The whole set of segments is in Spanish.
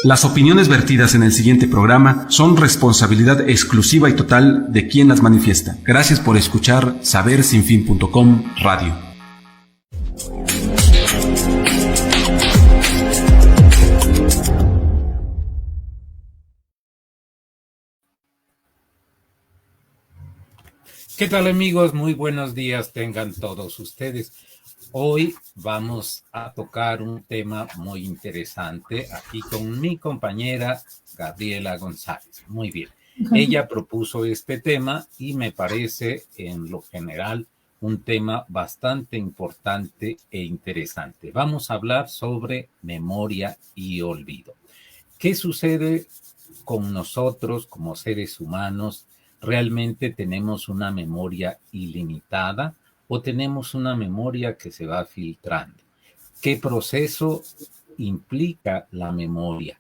Las opiniones vertidas en el siguiente programa son responsabilidad exclusiva y total de quien las manifiesta. Gracias por escuchar sabersinfin.com Radio. ¿Qué tal, amigos? Muy buenos días tengan todos ustedes. Hoy vamos a tocar un tema muy interesante aquí con mi compañera Gabriela González. Muy bien. Ella propuso este tema y me parece en lo general un tema bastante importante e interesante. Vamos a hablar sobre memoria y olvido. ¿Qué sucede con nosotros como seres humanos? ¿Realmente tenemos una memoria ilimitada o tenemos una memoria que se va filtrando? ¿Qué proceso implica la memoria?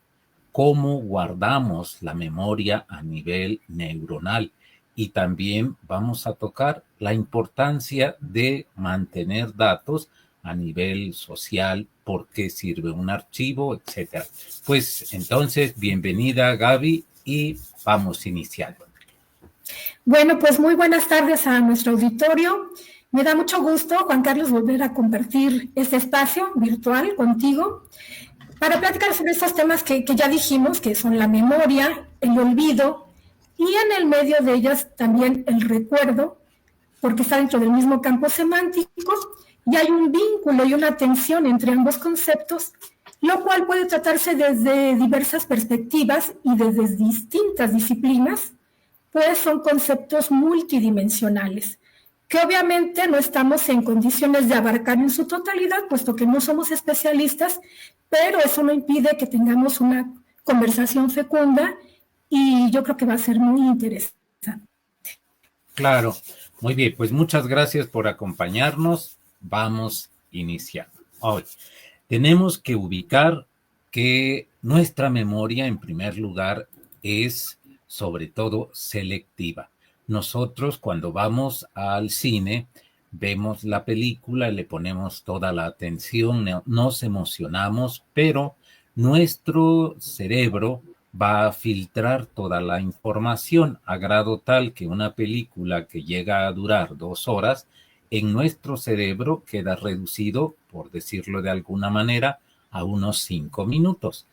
¿Cómo guardamos la memoria a nivel neuronal? Y también vamos a tocar la importancia de mantener datos a nivel social, por qué sirve un archivo, etcétera. Pues entonces, bienvenida Gaby y vamos iniciando. Bueno, pues muy buenas tardes a nuestro auditorio. Me da mucho gusto, Juan Carlos, volver a compartir este espacio virtual contigo para platicar sobre estos temas que ya dijimos, que son la memoria, el olvido y en el medio de ellas también el recuerdo, porque está dentro del mismo campo semántico y hay un vínculo y una tensión entre ambos conceptos, lo cual puede tratarse desde diversas perspectivas y desde distintas disciplinas, pues son conceptos multidimensionales, que obviamente no estamos en condiciones de abarcar en su totalidad, puesto que no somos especialistas, pero eso no impide que tengamos una conversación fecunda y yo creo que va a ser muy interesante. Claro, muy bien, pues muchas gracias por acompañarnos. Vamos iniciando. Hoy tenemos que ubicar que nuestra memoria, en primer lugar, es sobre todo selectiva. Nosotros cuando vamos al cine, vemos la película, le ponemos toda la atención, nos emocionamos, pero nuestro cerebro va a filtrar toda la información a grado tal que una película que llega a durar 2 horas, en nuestro cerebro queda reducido, por decirlo de alguna manera, a unos 5 minutos.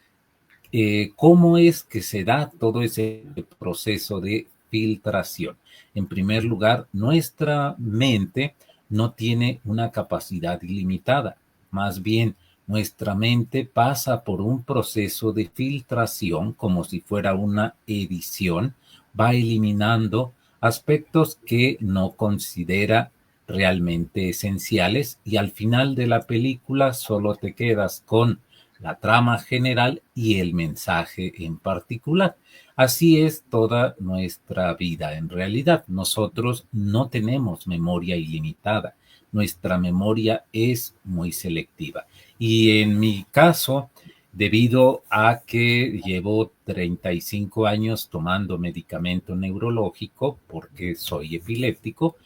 ¿Cómo es que se da todo ese proceso de filtración? En primer lugar, nuestra mente no tiene una capacidad ilimitada, más bien nuestra mente pasa por un proceso de filtración como si fuera una edición, va eliminando aspectos que no considera realmente esenciales y al final de la película solo te quedas con la trama general y el mensaje en particular. Así es toda nuestra vida. En realidad, nosotros no tenemos memoria ilimitada. Nuestra memoria es muy selectiva. Y en mi caso, debido a que llevo 35 años tomando medicamento neurológico porque soy epiléptico,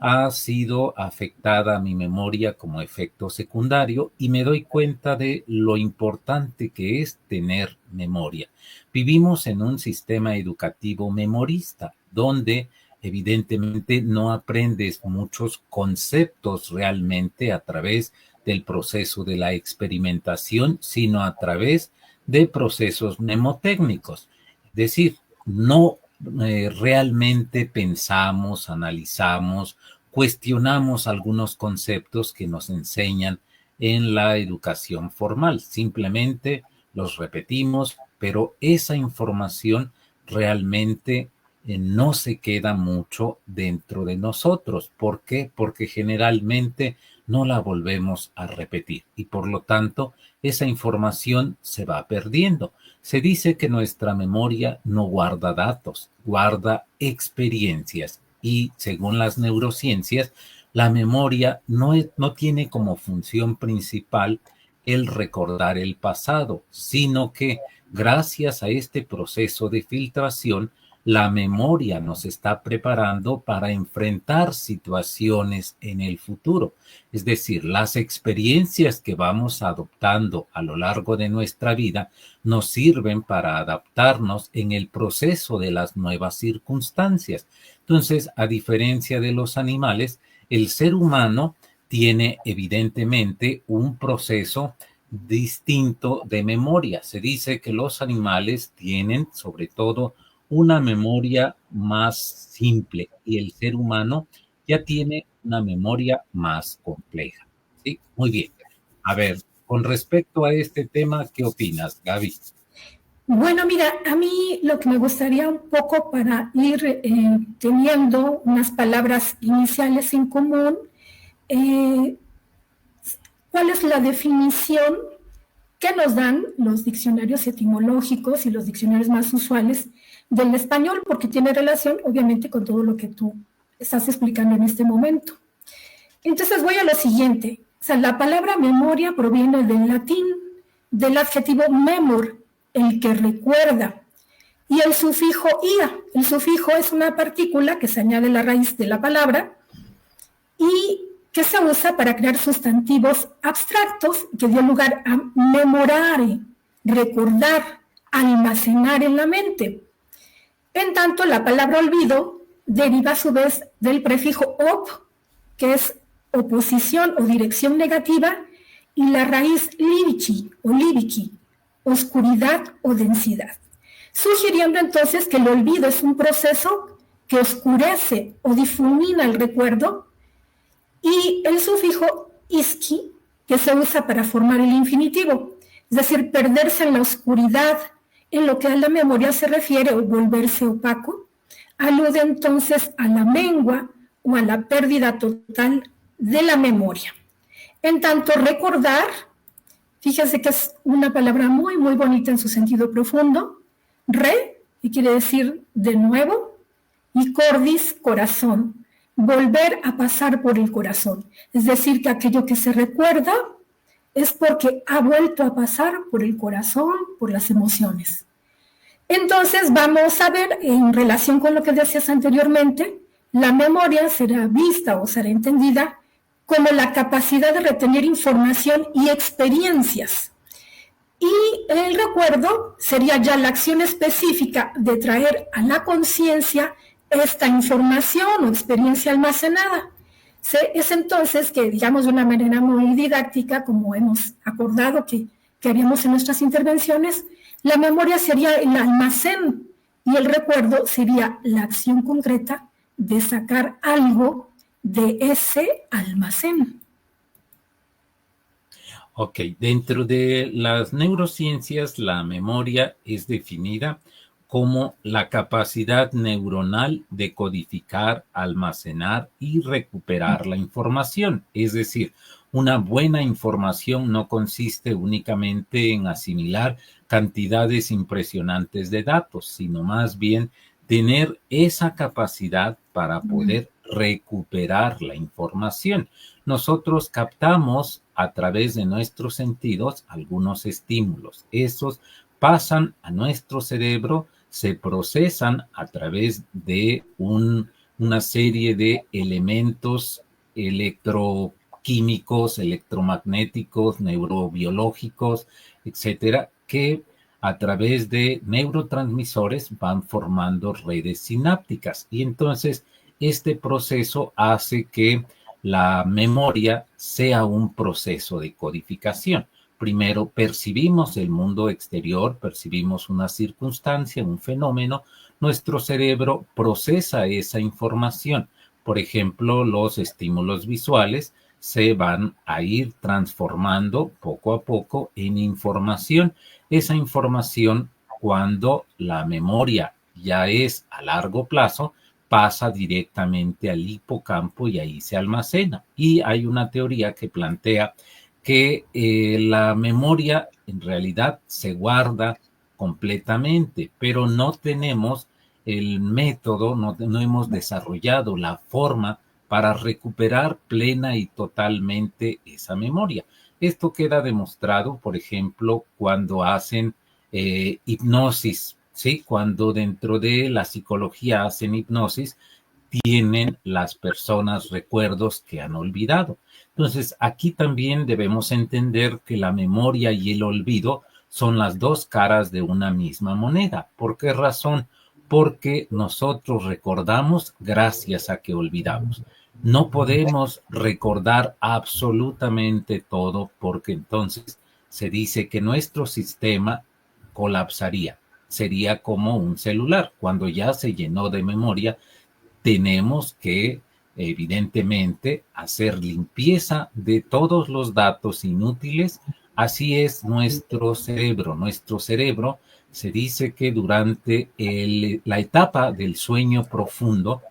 ha sido afectada mi memoria como efecto secundario y me doy cuenta de lo importante que es tener memoria. Vivimos en un sistema educativo memorista, donde evidentemente no aprendes muchos conceptos realmente a través del proceso de la experimentación, sino a través de procesos mnemotécnicos. Es decir, no realmente pensamos, analizamos, cuestionamos algunos conceptos que nos enseñan en la educación formal. Simplemente los repetimos, pero esa información realmente no se queda mucho dentro de nosotros. ¿Por qué? Porque generalmente no la volvemos a repetir y por lo tanto esa información se va perdiendo. Se dice que nuestra memoria no guarda datos, guarda experiencias y según las neurociencias, la memoria no tiene como función principal el recordar el pasado, sino que gracias a este proceso de filtración, la memoria nos está preparando para enfrentar situaciones en el futuro. Es decir, las experiencias que vamos adoptando a lo largo de nuestra vida nos sirven para adaptarnos en el proceso de las nuevas circunstancias. Entonces, a diferencia de los animales, el ser humano tiene evidentemente un proceso distinto de memoria. Se dice que los animales tienen, sobre todo, una memoria más simple y el ser humano ya tiene una memoria más compleja. ¿Sí? Muy bien. A ver, con respecto a este tema, ¿qué opinas, Gaby? Bueno, mira, a mí lo que me gustaría un poco para ir teniendo unas palabras iniciales en común, ¿cuál es la definición que nos dan los diccionarios etimológicos y los diccionarios más usuales del español? Porque tiene relación, obviamente, con todo lo que tú estás explicando en este momento. Entonces voy a lo siguiente. O sea, la palabra memoria proviene del latín, del adjetivo memor, el que recuerda, y el sufijo ia. El sufijo es una partícula que se añade a la raíz de la palabra y que se usa para crear sustantivos abstractos que dio lugar a memorare, recordar, almacenar en la mente. En tanto, la palabra olvido deriva a su vez del prefijo op, que es oposición o dirección negativa, y la raíz libici o libici, oscuridad o densidad, sugiriendo entonces que el olvido es un proceso que oscurece o difumina el recuerdo, y el sufijo isqui, que se usa para formar el infinitivo, es decir, perderse en la oscuridad, en lo que a la memoria se refiere, o volverse opaco, alude entonces a la mengua o a la pérdida total de la memoria. En tanto, recordar, fíjense que es una palabra muy, muy bonita en su sentido profundo, re, que quiere decir de nuevo, y cordis, corazón, volver a pasar por el corazón. Es decir, que aquello que se recuerda es porque ha vuelto a pasar por el corazón, por las emociones. Entonces vamos a ver, en relación con lo que decías anteriormente, la memoria será vista o será entendida como la capacidad de retener información y experiencias. Y el recuerdo sería ya la acción específica de traer a la conciencia esta información o experiencia almacenada. Es entonces que, digamos de una manera muy didáctica, como hemos acordado que haríamos en nuestras intervenciones, la memoria sería el almacén y el recuerdo sería la acción concreta de sacar algo de ese almacén. Ok, dentro de las neurociencias, la memoria es definida como la capacidad neuronal de codificar, almacenar y recuperar la información. Es decir, una buena información no consiste únicamente en asimilar cantidades impresionantes de datos, sino más bien tener esa capacidad para poder recuperar la información. Nosotros captamos a través de nuestros sentidos algunos estímulos. Esos pasan a nuestro cerebro, se procesan a través de una serie de elementos electroquímicos, electromagnéticos, neurobiológicos, etcétera, que a través de neurotransmisores van formando redes sinápticas. Y entonces este proceso hace que la memoria sea un proceso de codificación. Primero percibimos el mundo exterior, percibimos una circunstancia, un fenómeno, nuestro cerebro procesa esa información. Por ejemplo, los estímulos visuales se van a ir transformando poco a poco en información. Esa información, cuando la memoria ya es a largo plazo, pasa directamente al hipocampo y ahí se almacena. Y hay una teoría que plantea que la memoria en realidad se guarda completamente, pero no tenemos el método, no hemos desarrollado la forma para recuperar plena y totalmente esa memoria. Esto queda demostrado, por ejemplo, cuando hacen hipnosis ¿sí? Cuando dentro de la psicología hacen hipnosis, tienen las personas recuerdos que han olvidado. Entonces, aquí también debemos entender que la memoria y el olvido son las dos caras de una misma moneda. ¿Por qué razón? Porque nosotros recordamos gracias a que olvidamos. No podemos recordar absolutamente todo porque entonces se dice que nuestro sistema colapsaría. Sería como un celular. Cuando ya se llenó de memoria, tenemos que, evidentemente, hacer limpieza de todos los datos inútiles. Así es nuestro cerebro. Nuestro cerebro se dice que durante la etapa del sueño profundo,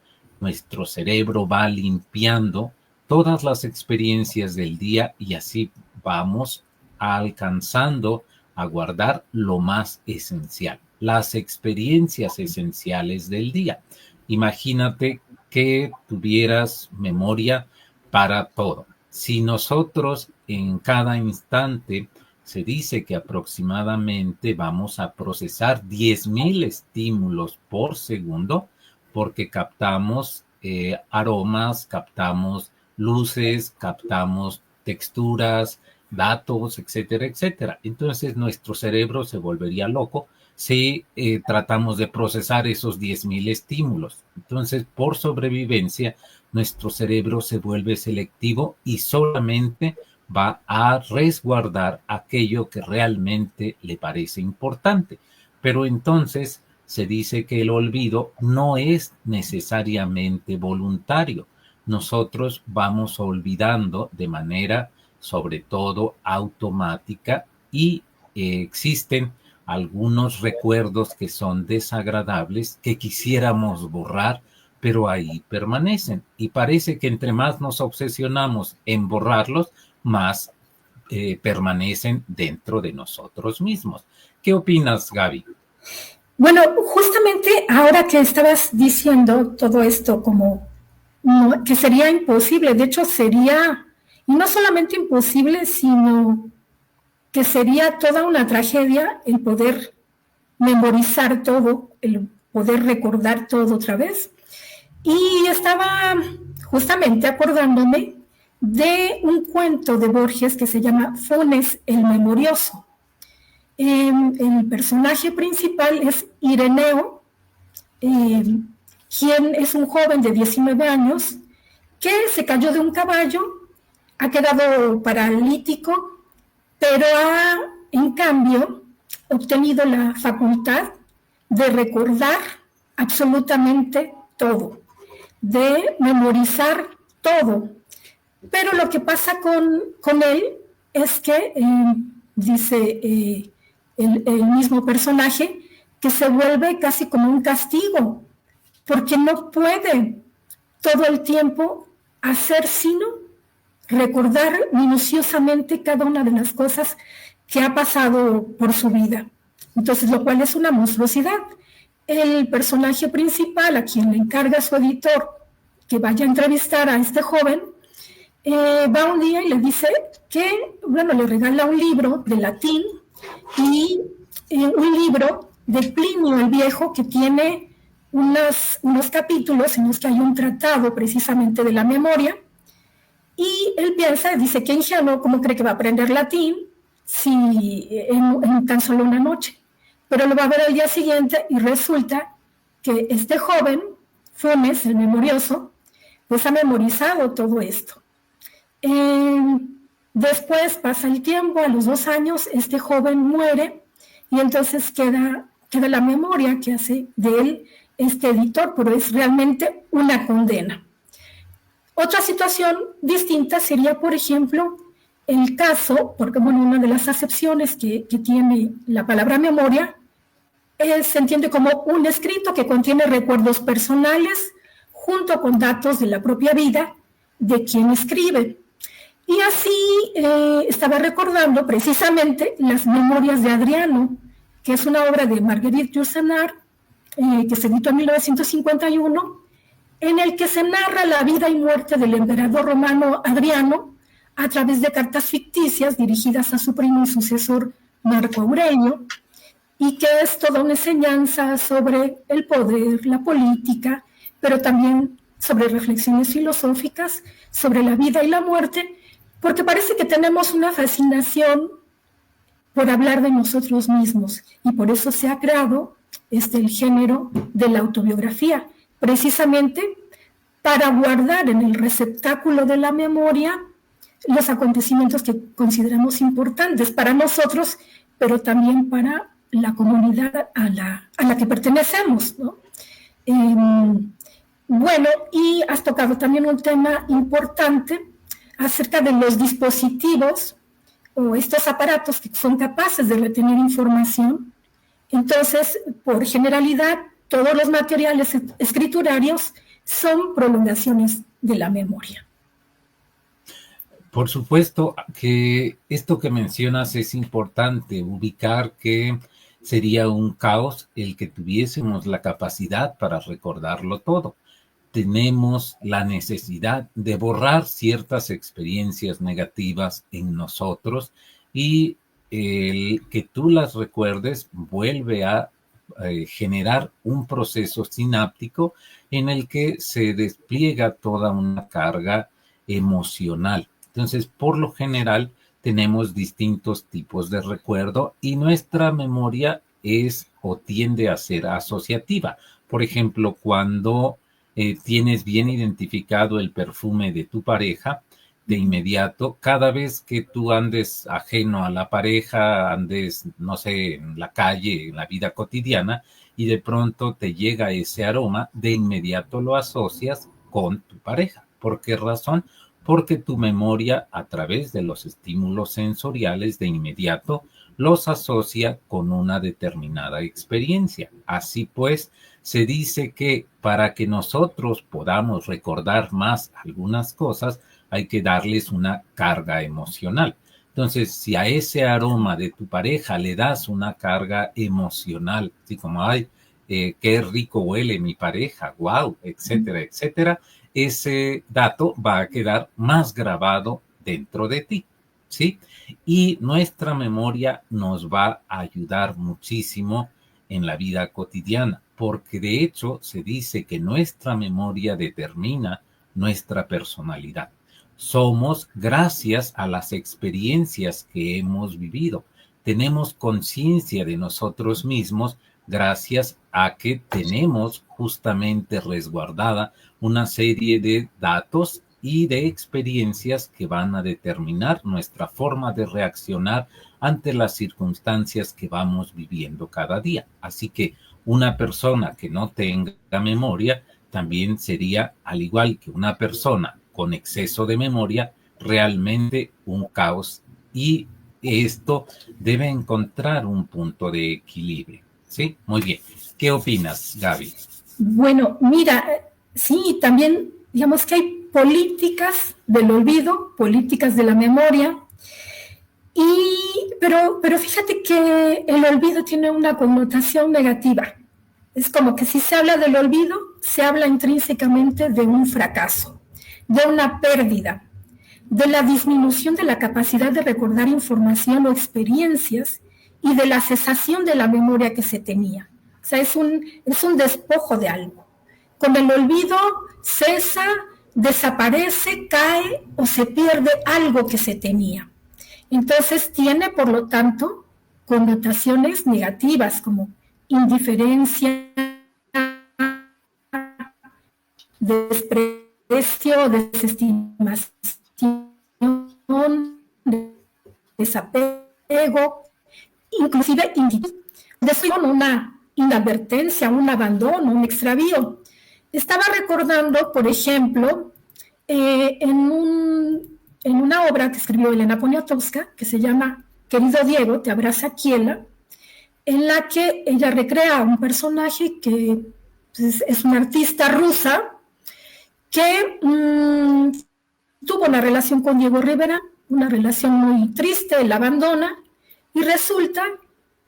nuestro cerebro va limpiando todas las experiencias del día y así vamos alcanzando a guardar lo más esencial, las experiencias esenciales del día. Imagínate que tuvieras memoria para todo. Si nosotros en cada instante se dice que aproximadamente vamos a procesar 10,000 estímulos por segundo, porque captamos aromas, captamos luces, captamos texturas, datos, etcétera, etcétera. Entonces nuestro cerebro se volvería loco si tratamos de procesar esos 10,000 estímulos. Entonces, por sobrevivencia, nuestro cerebro se vuelve selectivo y solamente va a resguardar aquello que realmente le parece importante. Pero entonces se dice que el olvido no es necesariamente voluntario. Nosotros vamos olvidando de manera, sobre todo, automática y existen algunos recuerdos que son desagradables que quisiéramos borrar, pero ahí permanecen. Y parece que entre más nos obsesionamos en borrarlos, más permanecen dentro de nosotros mismos. ¿Qué opinas, Gaby? Bueno, justamente ahora que estabas diciendo todo esto como no, que sería imposible, de hecho sería, y no solamente imposible, sino que sería toda una tragedia el poder memorizar todo, el poder recordar todo otra vez. Y estaba justamente acordándome de un cuento de Borges que se llama Funes el Memorioso. El personaje principal es Ireneo, quien es un joven de 19 años que se cayó de un caballo, ha quedado paralítico, pero ha, en cambio, obtenido la facultad de recordar absolutamente todo, de memorizar todo. Pero lo que pasa con él es que, dice el mismo personaje, que se vuelve casi como un castigo, porque no puede todo el tiempo hacer sino recordar minuciosamente cada una de las cosas que ha pasado por su vida. Entonces, lo cual es una monstruosidad. El personaje principal, a quien le encarga su editor que vaya a entrevistar a este joven, va un día y le dice que, bueno, le regala un libro de latín y un libro de Plinio el Viejo que tiene unos capítulos en los que hay un tratado precisamente de la memoria. Y él piensa, dice, qué ingenuo, ¿cómo cree que va a aprender latín si en tan solo una noche? Pero lo va a ver al día siguiente y resulta que este joven, Funes, el memorioso, pues ha memorizado todo esto. Después pasa el tiempo, a los 2 años, este joven muere y entonces queda la memoria que hace de él este editor, pero es realmente una condena. Otra situación distinta sería, por ejemplo, el caso, porque bueno, una de las acepciones que tiene la palabra memoria se entiende como un escrito que contiene recuerdos personales junto con datos de la propia vida de quien escribe. Y así estaba recordando precisamente las Memorias de Adriano, que es una obra de Marguerite Yourcenar, que se editó en 1951, en el que se narra la vida y muerte del emperador romano Adriano a través de cartas ficticias dirigidas a su primo y sucesor Marco Aurelio. y que es toda una enseñanza sobre el poder, la política, pero también sobre reflexiones filosóficas, sobre la vida y la muerte, porque parece que tenemos una fascinación por hablar de nosotros mismos, y por eso se ha creado el género de la autobiografía, precisamente para guardar en el receptáculo de la memoria los acontecimientos que consideramos importantes para nosotros, pero también para la comunidad a la que pertenecemos, ¿no? Bueno, y has tocado también un tema importante acerca de los dispositivos o estos aparatos que son capaces de retener información. Entonces, por generalidad, todos los materiales escriturarios son prolongaciones de la memoria. Por supuesto que esto que mencionas es importante, ubicar que sería un caos el que tuviésemos la capacidad para recordarlo todo. Tenemos la necesidad de borrar ciertas experiencias negativas en nosotros y el que tú las recuerdes vuelve a generar un proceso sináptico en el que se despliega toda una carga emocional. Entonces, por lo general, tenemos distintos tipos de recuerdo y nuestra memoria es o tiende a ser asociativa. Por ejemplo, cuando tienes bien identificado el perfume de tu pareja, de inmediato, cada vez que tú andes ajeno a la pareja, andes, no sé, en la calle, en la vida cotidiana, y de pronto te llega ese aroma, de inmediato lo asocias con tu pareja. ¿Por qué razón? Porque tu memoria, a través de los estímulos sensoriales, de inmediato los asocia con una determinada experiencia. Así pues, se dice que para que nosotros podamos recordar más algunas cosas, hay que darles una carga emocional. Entonces, si a ese aroma de tu pareja le das una carga emocional, así como, ay, qué rico huele mi pareja, wow, etcétera, etcétera, ese dato va a quedar más grabado dentro de ti, ¿sí? Y nuestra memoria nos va a ayudar muchísimo en la vida cotidiana, porque de hecho se dice que nuestra memoria determina nuestra personalidad. Somos gracias a las experiencias que hemos vivido. Tenemos conciencia de nosotros mismos gracias a que tenemos justamente resguardada una serie de datos y de experiencias que van a determinar nuestra forma de reaccionar ante las circunstancias que vamos viviendo cada día. Así que una persona que no tenga memoria también sería, al igual que una persona con exceso de memoria, realmente un caos, y esto debe encontrar un punto de equilibrio. ¿Sí? Muy bien. ¿Qué opinas, Gaby? Bueno, mira, sí, también digamos que hay políticas del olvido, políticas de la memoria, pero fíjate que el olvido tiene una connotación negativa. Es como que si se habla del olvido, se habla intrínsecamente de un fracaso, de una pérdida, de la disminución de la capacidad de recordar información o experiencias y de la cesación de la memoria que se tenía. O sea, es un despojo de algo. Con el olvido cesa, desaparece, cae o se pierde algo que se tenía. Entonces tiene, por lo tanto, connotaciones negativas como indiferencia, desprecio, desestimación, desapego, inclusive una inadvertencia, un abandono, un extravío. Estaba recordando, por ejemplo, en una obra que escribió Elena Poniatowska, que se llama Querido Diego, te abraza Kiela, en la que ella recrea un personaje que es una artista rusa que tuvo una relación con Diego Rivera, una relación muy triste, él la abandona, y resulta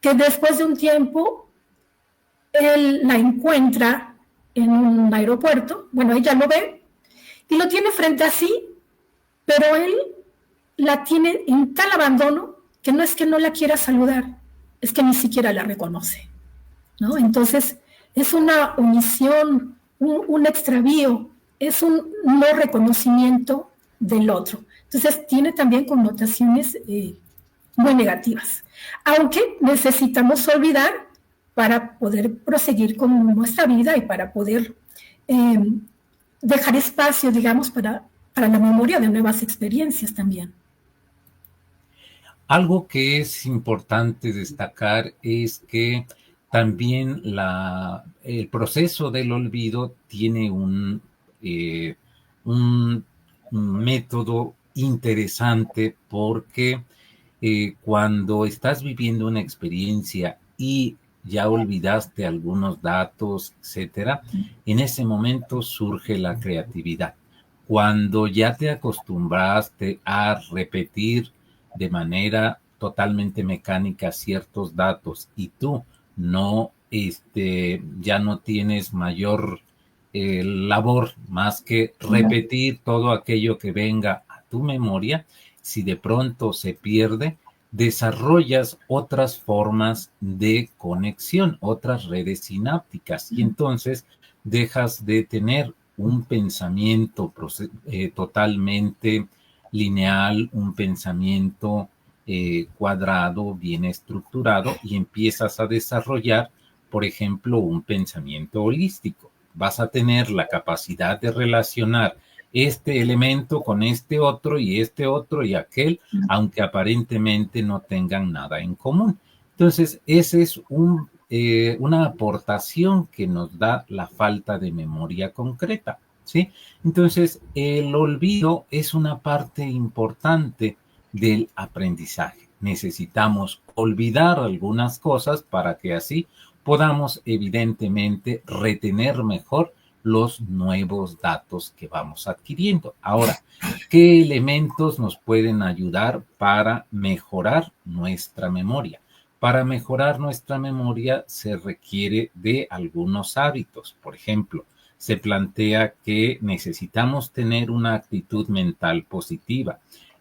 que después de un tiempo él la encuentra en un aeropuerto, bueno, ella lo ve y lo tiene frente a sí, pero él la tiene en tal abandono que no es que no la quiera saludar, es que ni siquiera la reconoce, ¿no? Entonces, es una omisión, un extravío, es un no reconocimiento del otro. Entonces, tiene también connotaciones muy negativas. Aunque necesitamos olvidar para poder proseguir con nuestra vida y para poder dejar espacio, digamos, para la memoria de nuevas experiencias también. Algo que es importante destacar es que también el proceso del olvido tiene un método interesante porque cuando estás viviendo una experiencia y ya olvidaste algunos datos, etcétera, en ese momento surge la creatividad. Cuando ya te acostumbraste a repetir de manera totalmente mecánica ciertos datos y tú no, ya no tienes mayor labor más que repetir todo aquello que venga a tu memoria, si de pronto se pierde, desarrollas otras formas de conexión, otras redes sinápticas, y entonces dejas de tener un pensamiento totalmente lineal, un pensamiento cuadrado, bien estructurado, y empiezas a desarrollar, por ejemplo, un pensamiento holístico. Vas a tener la capacidad de relacionar este elemento con este otro y aquel, aunque aparentemente no tengan nada en común. Entonces, ese es una aportación que nos da la falta de memoria concreta, ¿sí? Entonces, el olvido es una parte importante del aprendizaje. Necesitamos olvidar algunas cosas para que así podamos evidentemente retener mejor los nuevos datos que vamos adquiriendo. Ahora, ¿qué elementos nos pueden ayudar para mejorar nuestra memoria? Para mejorar nuestra memoria se requiere de algunos hábitos. Por ejemplo, se plantea que necesitamos tener una actitud mental positiva.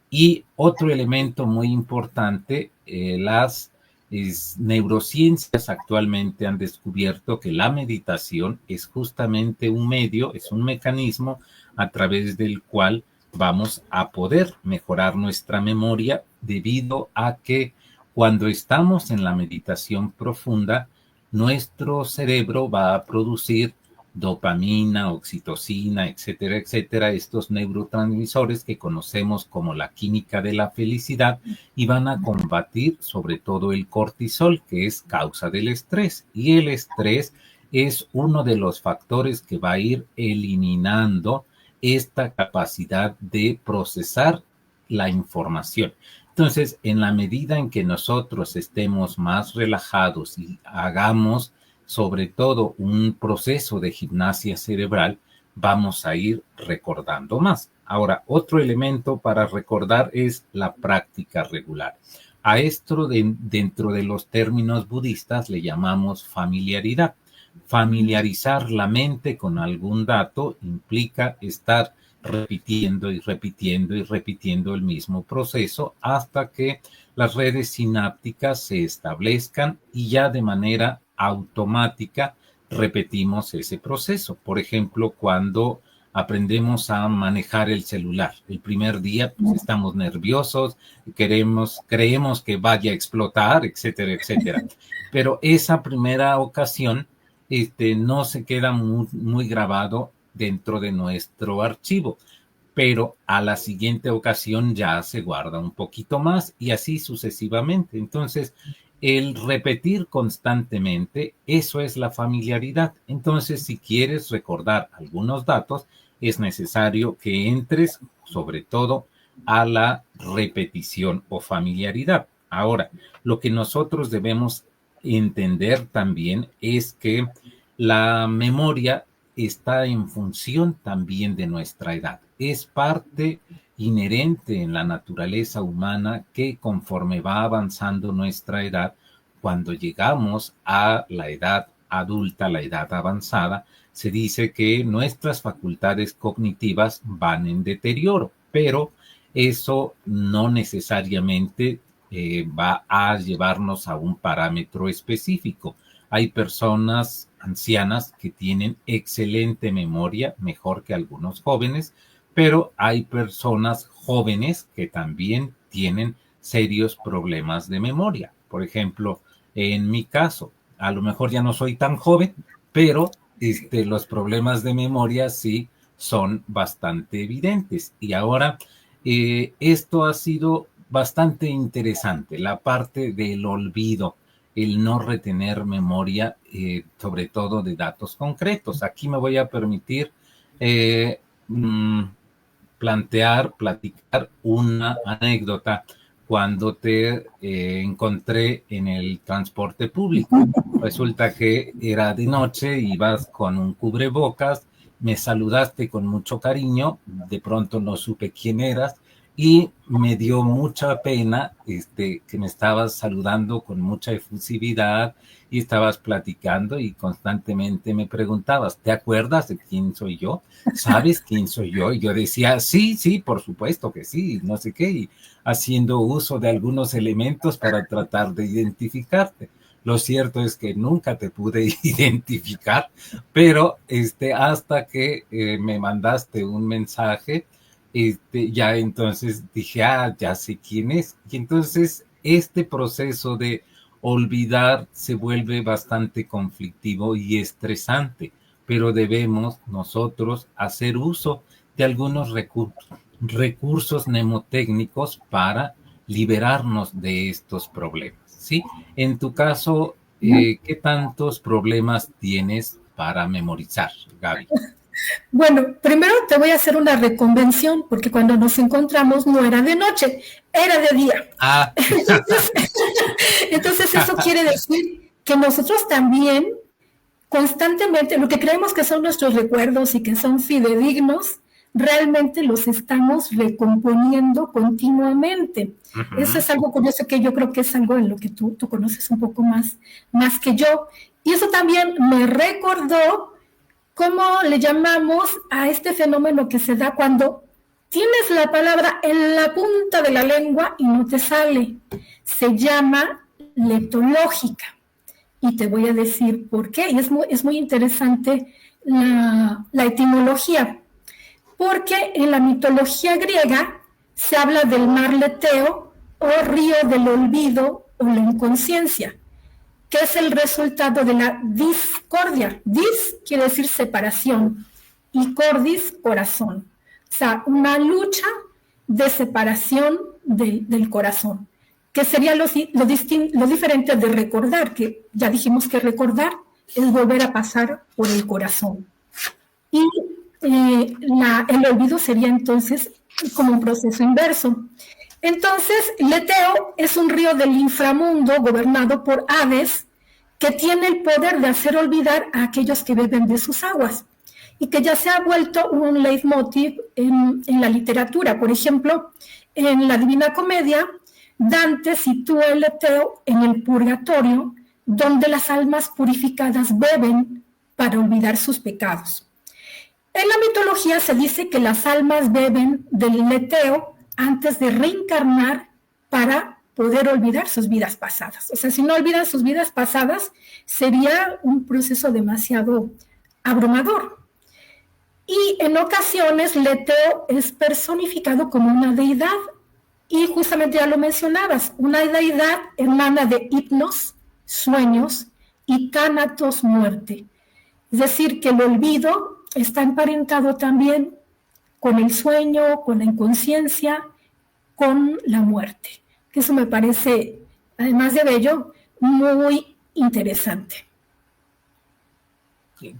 Y otro elemento muy importante, las neurociencias actualmente han descubierto que la meditación es justamente un medio, es un mecanismo a través del cual vamos a poder mejorar nuestra memoria, debido a que cuando estamos en la meditación profunda, nuestro cerebro va a producir dopamina, oxitocina, etcétera, etcétera, estos neurotransmisores que conocemos como la química de la felicidad, y van a combatir sobre todo el cortisol, que es causa del estrés. Y el estrés es uno de los factores que va a ir eliminando esta capacidad de procesar la información. Entonces, en la medida en que nosotros estemos más relajados y hagamos sobre todo un proceso de gimnasia cerebral, vamos a ir recordando más. Ahora, otro elemento para recordar es la práctica regular. A esto dentro de los términos budistas le llamamos familiaridad. Familiarizar la mente con algún dato implica estar repitiendo y repitiendo y repitiendo el mismo proceso hasta que las redes sinápticas se establezcan y ya de manera automática repetimos ese proceso. Por ejemplo, cuando aprendemos a manejar el celular, el primer día pues, estamos nerviosos, creemos que vaya a explotar, etcétera, etcétera. Pero esa primera ocasión no se queda muy grabado dentro de nuestro archivo, pero a la siguiente ocasión ya se guarda un poquito más y así sucesivamente. Entonces, el repetir constantemente, eso es la familiaridad. Entonces, si quieres recordar algunos datos, es necesario que entres sobre todo a la repetición o familiaridad. Ahora, lo que nosotros debemos entender también es que la memoria está en función también de nuestra edad. Es parte inherente en la naturaleza humana que conforme va avanzando nuestra edad, cuando llegamos a la edad adulta, la edad avanzada, se dice que nuestras facultades cognitivas van en deterioro, pero eso no necesariamente va a llevarnos a un parámetro específico. Hay personas ancianas que tienen excelente memoria, mejor que algunos jóvenes, pero hay personas jóvenes que también tienen serios problemas de memoria. Por ejemplo, en mi caso, a lo mejor ya no soy tan joven, pero los problemas de memoria sí son bastante evidentes. Y ahora esto ha sido bastante interesante, la parte del olvido, el no retener memoria, sobre todo de datos concretos. Aquí me voy a permitir eh, platicar una anécdota cuando te encontré en el transporte público. Resulta que era de noche, ibas con un cubrebocas, me saludaste con mucho cariño, de pronto no supe quién eras y me dio mucha pena que me estabas saludando con mucha efusividad y estabas platicando y constantemente me preguntabas, ¿te acuerdas de quién soy yo? ¿Sabes quién soy yo? Y yo decía, sí, por supuesto que sí, no sé qué, y haciendo uso de algunos elementos para tratar de identificarte. Lo cierto es que nunca te pude identificar, pero hasta que me mandaste un mensaje, ya entonces dije, ya sé quién es. Y entonces este proceso de olvidar se vuelve bastante conflictivo y estresante, pero debemos nosotros hacer uso de algunos recursos mnemotécnicos para liberarnos de estos problemas, ¿sí? En tu caso, ¿qué tantos problemas tienes para memorizar, Gaby? Bueno, primero te voy a hacer una reconvención, porque cuando nos encontramos no era de noche, era de día. Entonces eso quiere decir que nosotros también constantemente, lo que creemos que son nuestros recuerdos y que son fidedignos, realmente los estamos recomponiendo continuamente. Uh-huh. Eso es algo curioso que yo creo que es algo en lo que tú conoces un poco más que yo. Y eso también me recordó cómo le llamamos a este fenómeno que se da cuando tienes la palabra en la punta de la lengua y no te sale. Se llama letológica. Y te voy a decir por qué. Y es muy interesante la etimología. Porque en la mitología griega se habla del mar Leteo o río del olvido o la inconsciencia, que es el resultado de la discordia. Dis quiere decir separación y cordis, corazón. O sea, una lucha de separación del corazón, que sería lo diferente de recordar, que ya dijimos que recordar es volver a pasar por el corazón. Y el olvido sería entonces como un proceso inverso. Entonces, Leteo es un río del inframundo gobernado por Hades, que tiene el poder de hacer olvidar a aquellos que beben de sus aguas, y que ya se ha vuelto un leitmotiv en la literatura. Por ejemplo, en la Divina Comedia, Dante sitúa el Leteo en el purgatorio, donde las almas purificadas beben para olvidar sus pecados. En la mitología se dice que las almas beben del Leteo antes de reencarnar para poder olvidar sus vidas pasadas. O sea, si no olvidan sus vidas pasadas, sería un proceso demasiado abrumador. Y en ocasiones Leteo es personificado como una deidad. Y justamente ya lo mencionabas, una deidad hermana de hipnos, sueños, y tánatos, muerte. Es decir, que el olvido está emparentado también con el sueño, con la inconsciencia, con la muerte. Que eso me parece, además de bello, muy interesante.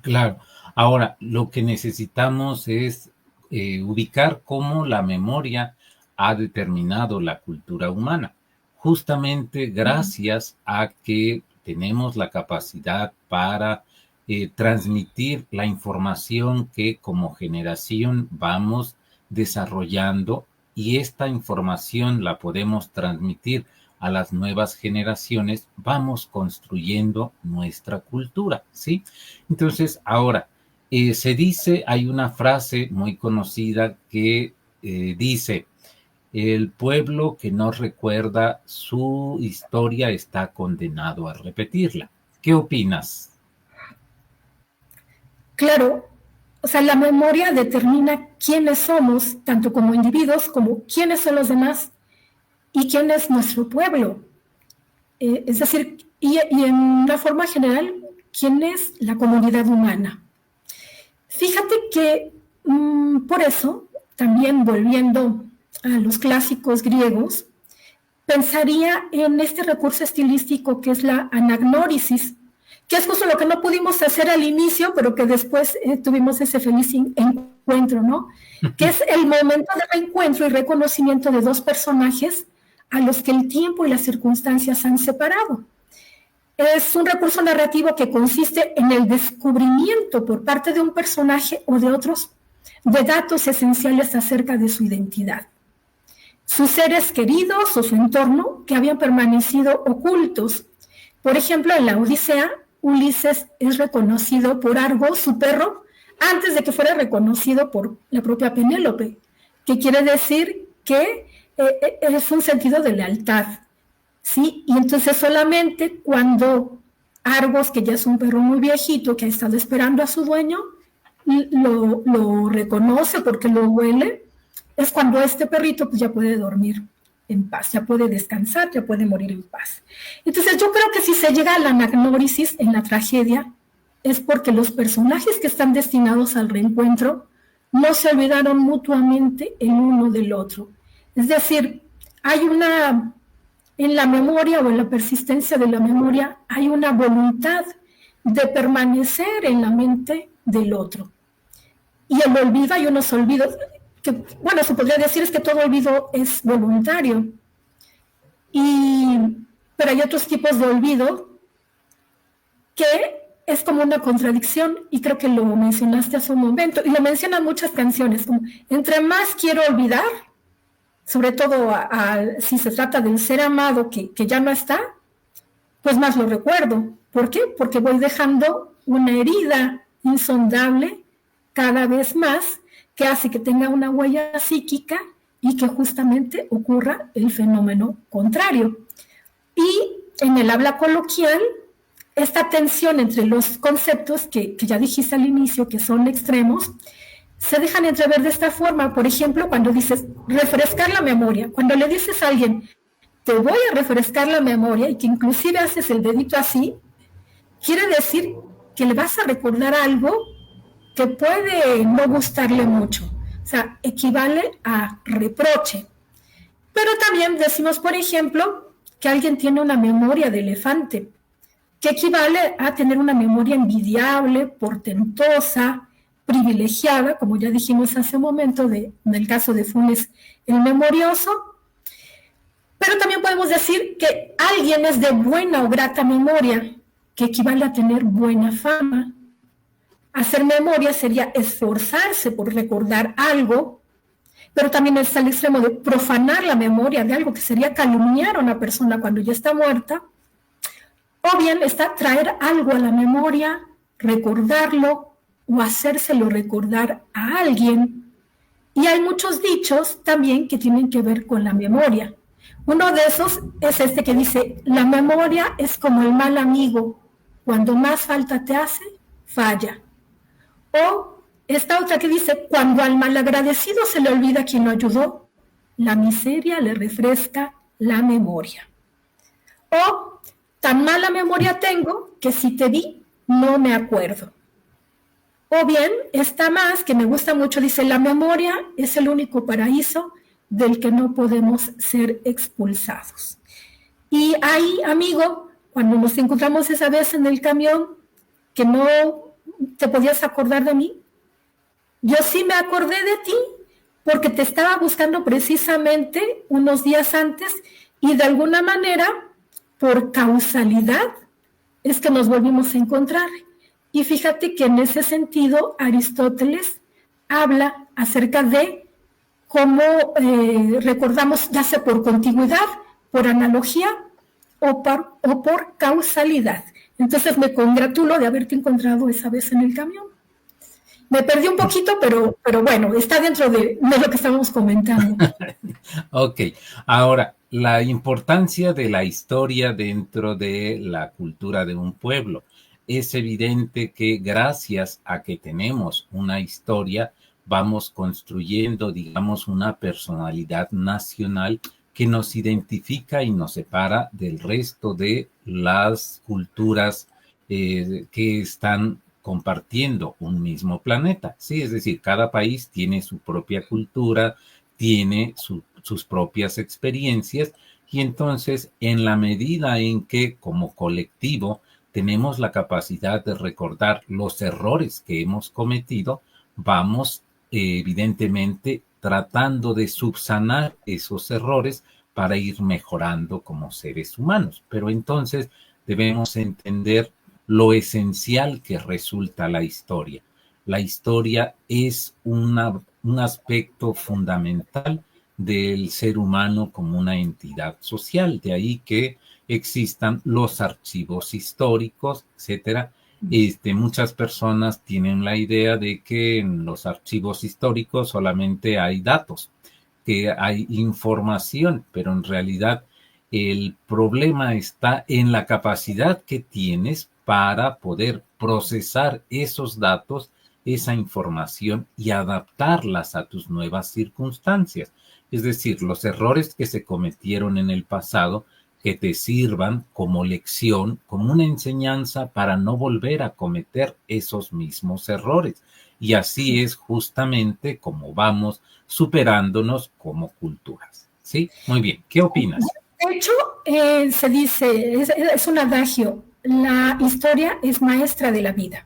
Claro. Ahora, lo que necesitamos es ubicar cómo la memoria ha determinado la cultura humana, justamente gracias a que tenemos la capacidad para transmitir la información que como generación vamos desarrollando, y esta información la podemos transmitir a las nuevas generaciones, vamos construyendo nuestra cultura, ¿sí? Entonces, ahora, se dice, hay una frase muy conocida que dice, el pueblo que no recuerda su historia está condenado a repetirla. ¿Qué opinas? Claro, o sea, la memoria determina quiénes somos, tanto como individuos, como quiénes son los demás y quién es nuestro pueblo. Es decir, y en una forma general, quién es la comunidad humana. Fíjate que por eso, también volviendo a los clásicos griegos, pensaría en este recurso estilístico que es la anagnórisis, que es justo lo que no pudimos hacer al inicio, pero que después tuvimos ese feliz encuentro, ¿no? Que es el momento de reencuentro y reconocimiento de dos personajes a los que el tiempo y las circunstancias han separado. Es un recurso narrativo que consiste en el descubrimiento por parte de un personaje o de otros de datos esenciales acerca de su identidad, sus seres queridos o su entorno que habían permanecido ocultos. Por ejemplo, en la Odisea, Ulises es reconocido por Argos, su perro, antes de que fuera reconocido por la propia Penélope, que quiere decir que es un sentido de lealtad, ¿sí? Y entonces solamente cuando Argos, que ya es un perro muy viejito, que ha estado esperando a su dueño, lo reconoce porque lo huele, es cuando este perrito pues, ya puede dormir en paz, ya puede descansar, ya puede morir en paz. Entonces yo creo que si se llega a la anagnórisis en la tragedia, es porque los personajes que están destinados al reencuentro no se olvidaron mutuamente el uno del otro. Es decir, hay una, en la memoria o en la persistencia de la memoria, hay una voluntad de permanecer en la mente del otro. Y el olvido, hay unos olvidos, que, bueno, se podría decir es que todo olvido es voluntario, pero hay otros tipos de olvido que es como una contradicción, y creo que lo mencionaste hace un momento, y lo mencionan muchas canciones, como entre más quiero olvidar, sobre todo si se trata del ser amado que ya no está, pues más lo recuerdo. ¿Por qué? Porque voy dejando una herida insondable cada vez más, que hace que tenga una huella psíquica y que justamente ocurra el fenómeno contrario. Y en el habla coloquial, esta tensión entre los conceptos que ya dijiste al inicio, que son extremos, se dejan entrever de esta forma. Por ejemplo, cuando dices refrescar la memoria, cuando le dices a alguien, te voy a refrescar la memoria, y que inclusive haces el dedito así, quiere decir que le vas a recordar algo que puede no gustarle mucho. O sea, equivale a reproche. Pero también decimos, por ejemplo, que alguien tiene una memoria de elefante, que equivale a tener una memoria envidiable, portentosa, privilegiada, como ya dijimos hace un momento en el caso de Funes, el memorioso. Pero también podemos decir que alguien es de buena o grata memoria, que equivale a tener buena fama. Hacer memoria sería esforzarse por recordar algo, pero también está el extremo de profanar la memoria de algo, que sería calumniar a una persona cuando ya está muerta, o bien está traer algo a la memoria, recordarlo o hacérselo recordar a alguien. Y hay muchos dichos también que tienen que ver con la memoria. Uno de esos es este que dice, la memoria es como el mal amigo, cuando más falta te hace, falla. O esta otra que dice, cuando al malagradecido se le olvida a quien lo ayudó, la miseria le refresca la memoria. O, tan mala memoria tengo que si te vi, no me acuerdo. O bien, esta más, que me gusta mucho, dice, la memoria es el único paraíso del que no podemos ser expulsados. Y ahí, amigo, cuando nos encontramos esa vez en el camión, que no te podías acordar de mí, yo sí me acordé de ti, porque te estaba buscando precisamente unos días antes, y de alguna manera, por causalidad, es que nos volvimos a encontrar. Y fíjate que en ese sentido, Aristóteles habla acerca de cómo recordamos, ya sea por contigüidad, por analogía o por causalidad. Entonces me congratulo de haberte encontrado esa vez en el camión. Me perdí un poquito, pero bueno, está dentro de lo que estamos comentando. Ok, ahora, la importancia de la historia dentro de la cultura de un pueblo. Es evidente que gracias a que tenemos una historia, vamos construyendo, digamos, una personalidad nacional que nos identifica y nos separa del resto de las culturas que están compartiendo un mismo planeta. Sí, es decir, cada país tiene su propia cultura, tiene sus propias experiencias, y entonces en la medida en que como colectivo tenemos la capacidad de recordar los errores que hemos cometido, vamos evidentemente tratando de subsanar esos errores para ir mejorando como seres humanos. Pero entonces debemos entender lo esencial que resulta la historia. La historia es un aspecto fundamental del ser humano como una entidad social. De ahí que existan los archivos históricos, etcétera. Muchas personas tienen la idea de que en los archivos históricos solamente hay datos, que hay información, pero en realidad el problema está en la capacidad que tienes para poder procesar esos datos, esa información y adaptarlas a tus nuevas circunstancias. Es decir, los errores que se cometieron en el pasado que te sirvan como lección, como una enseñanza para no volver a cometer esos mismos errores. Y así es justamente como vamos superándonos como culturas. ¿Sí? Muy bien. ¿Qué opinas? De hecho, se dice, es un adagio, la historia es maestra de la vida.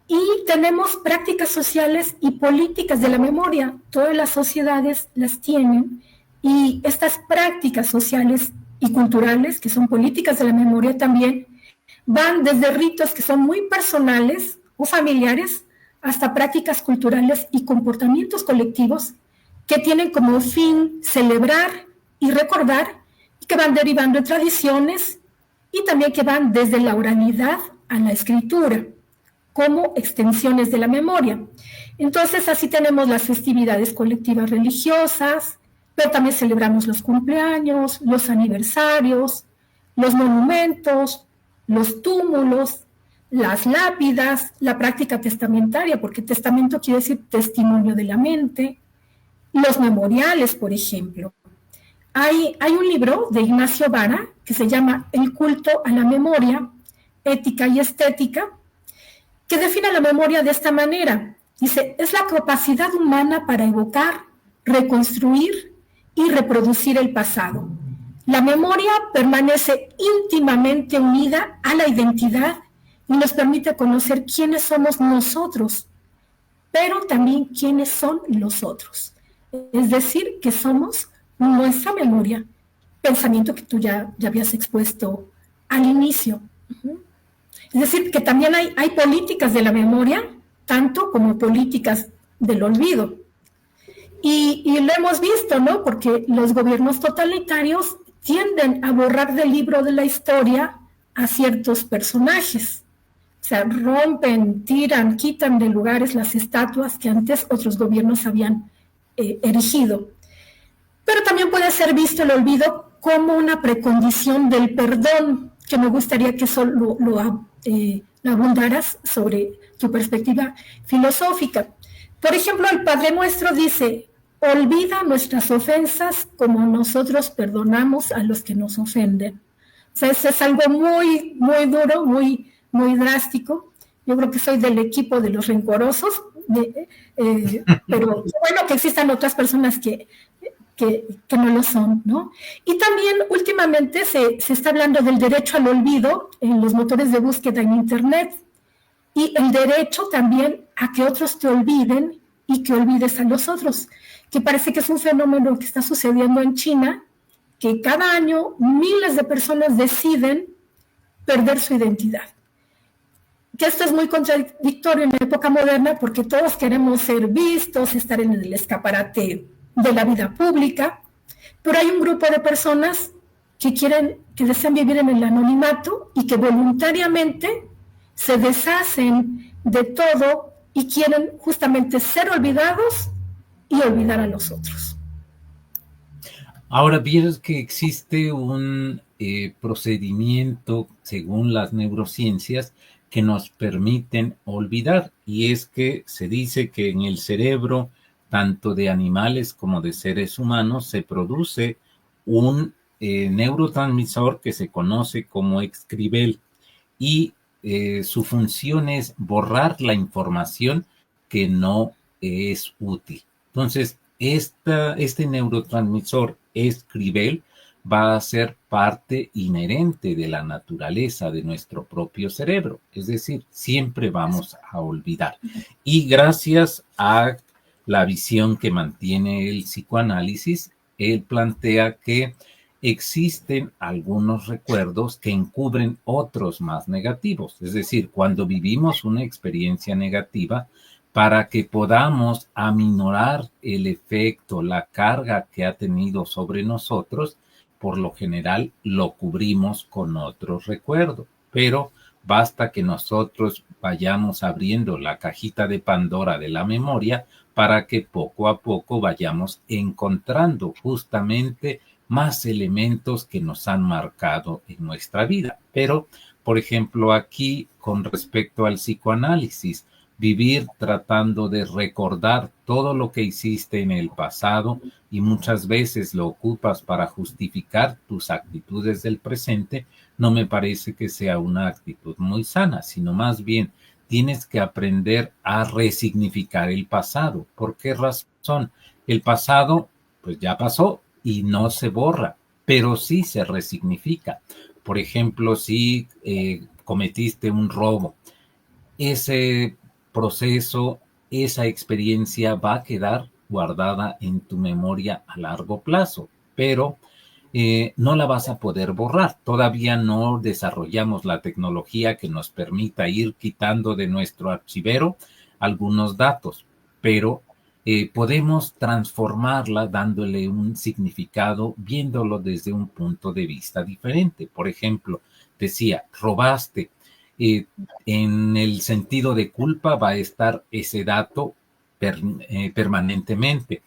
Y tenemos prácticas sociales y políticas de la memoria. Todas las sociedades las tienen. Y estas prácticas sociales y culturales, que son políticas de la memoria también, van desde ritos que son muy personales o familiares hasta prácticas culturales y comportamientos colectivos que tienen como fin celebrar y recordar, y que van derivando en tradiciones y también que van desde la oralidad a la escritura como extensiones de la memoria. Entonces así tenemos las festividades colectivas religiosas, pero también celebramos los cumpleaños, los aniversarios, los monumentos, los túmulos, las lápidas, la práctica testamentaria, porque testamento quiere decir testimonio de la mente, los memoriales, por ejemplo. Hay un libro de Ignacio Vara que se llama El culto a la memoria, ética y estética, que define la memoria de esta manera. Dice, es la capacidad humana para evocar, reconstruir y reproducir el pasado. La memoria permanece íntimamente unida a la identidad y nos permite conocer quiénes somos nosotros, pero también quiénes son los otros. Es decir, que somos nuestra memoria, pensamiento que tú ya habías expuesto al inicio. Es decir, que también hay políticas de la memoria, tanto como políticas del olvido. Y lo hemos visto, ¿no? Porque los gobiernos totalitarios tienden a borrar del libro de la historia a ciertos personajes. O sea, rompen, tiran, quitan de lugares las estatuas que antes otros gobiernos habían erigido. Pero también puede ser visto el olvido como una precondición del perdón, que me gustaría que eso lo abundaras sobre tu perspectiva filosófica. Por ejemplo, el Padre Nuestro dice, olvida nuestras ofensas como nosotros perdonamos a los que nos ofenden. O sea, eso es algo muy, muy duro, muy, muy drástico. Yo creo que soy del equipo de los rencorosos, pero bueno que existan otras personas que no lo son, ¿no? Y también últimamente se está hablando del derecho al olvido en los motores de búsqueda en Internet, y el derecho también a que otros te olviden y que olvides a los otros, que parece que es un fenómeno que está sucediendo en China, que cada año miles de personas deciden perder su identidad. Que esto es muy contradictorio en la época moderna porque todos queremos ser vistos, estar en el escaparate de la vida pública, pero hay un grupo de personas que desean vivir en el anonimato y que voluntariamente se deshacen de todo y quieren justamente ser olvidados y olvidar a los otros. Ahora, vieron que existe un procedimiento, según las neurociencias, que nos permiten olvidar, y es que se dice que en el cerebro, tanto de animales como de seres humanos, se produce un neurotransmisor que se conoce como Escribel, y su función es borrar la información que no es útil. Entonces, este neurotransmisor Escribel va a ser parte inherente de la naturaleza de nuestro propio cerebro, es decir, siempre vamos a olvidar. Y gracias a la visión que mantiene el psicoanálisis, él plantea que existen algunos recuerdos que encubren otros más negativos, es decir, cuando vivimos una experiencia negativa, para que podamos aminorar el efecto, la carga que ha tenido sobre nosotros, por lo general lo cubrimos con otro recuerdo, pero basta que nosotros vayamos abriendo la cajita de Pandora de la memoria para que poco a poco vayamos encontrando justamente más elementos que nos han marcado en nuestra vida. Pero, por ejemplo, aquí con respecto al psicoanálisis, vivir tratando de recordar todo lo que hiciste en el pasado y muchas veces lo ocupas para justificar tus actitudes del presente, no me parece que sea una actitud muy sana, sino más bien tienes que aprender a resignificar el pasado. ¿Por qué razón? El pasado, pues ya pasó y no se borra, pero sí se resignifica. Por ejemplo, si cometiste un robo, ese proceso, esa experiencia va a quedar guardada en tu memoria a largo plazo, pero no la vas a poder borrar. Todavía no desarrollamos la tecnología que nos permita ir quitando de nuestro archivero algunos datos, pero podemos transformarla dándole un significado, viéndolo desde un punto de vista diferente. Por ejemplo, decía, robaste. En el sentido de culpa va a estar ese dato permanentemente.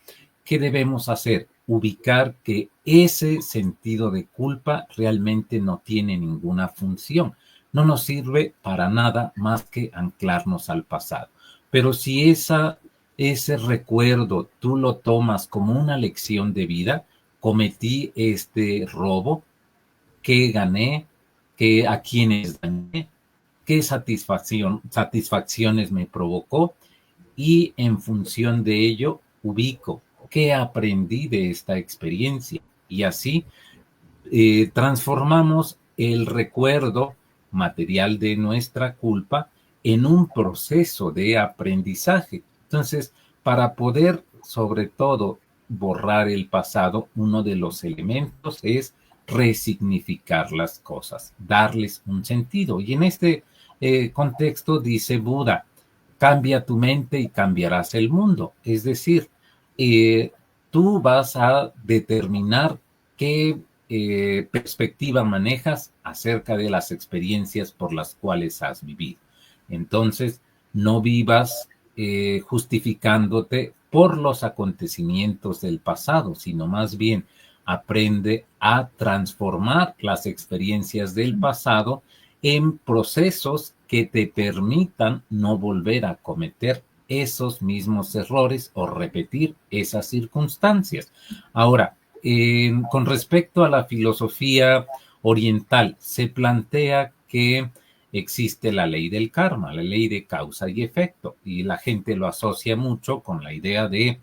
¿Qué debemos hacer? Ubicar que ese sentido de culpa realmente no tiene ninguna función. No nos sirve para nada más que anclarnos al pasado. Pero si ese recuerdo tú lo tomas como una lección de vida, cometí este robo, ¿qué gané? ¿A quiénes dañé? ¿Qué satisfacciones me provocó? Y en función de ello, ubico qué aprendí de esta experiencia. Y así transformamos el recuerdo material de nuestra culpa en un proceso de aprendizaje. Entonces, para poder, sobre todo, borrar el pasado, uno de los elementos es resignificar las cosas, darles un sentido. Y en este contexto dice Buda, cambia tu mente y cambiarás el mundo. Es decir, tú vas a determinar qué perspectiva manejas acerca de las experiencias por las cuales has vivido. Entonces, no vivas justificándote por los acontecimientos del pasado, sino más bien aprende a transformar las experiencias del pasado en procesos que te permitan no volver a cometer esos mismos errores o repetir esas circunstancias. Ahora, con respecto a la filosofía oriental, se plantea que existe la ley del karma, la ley de causa y efecto, y la gente lo asocia mucho con la idea de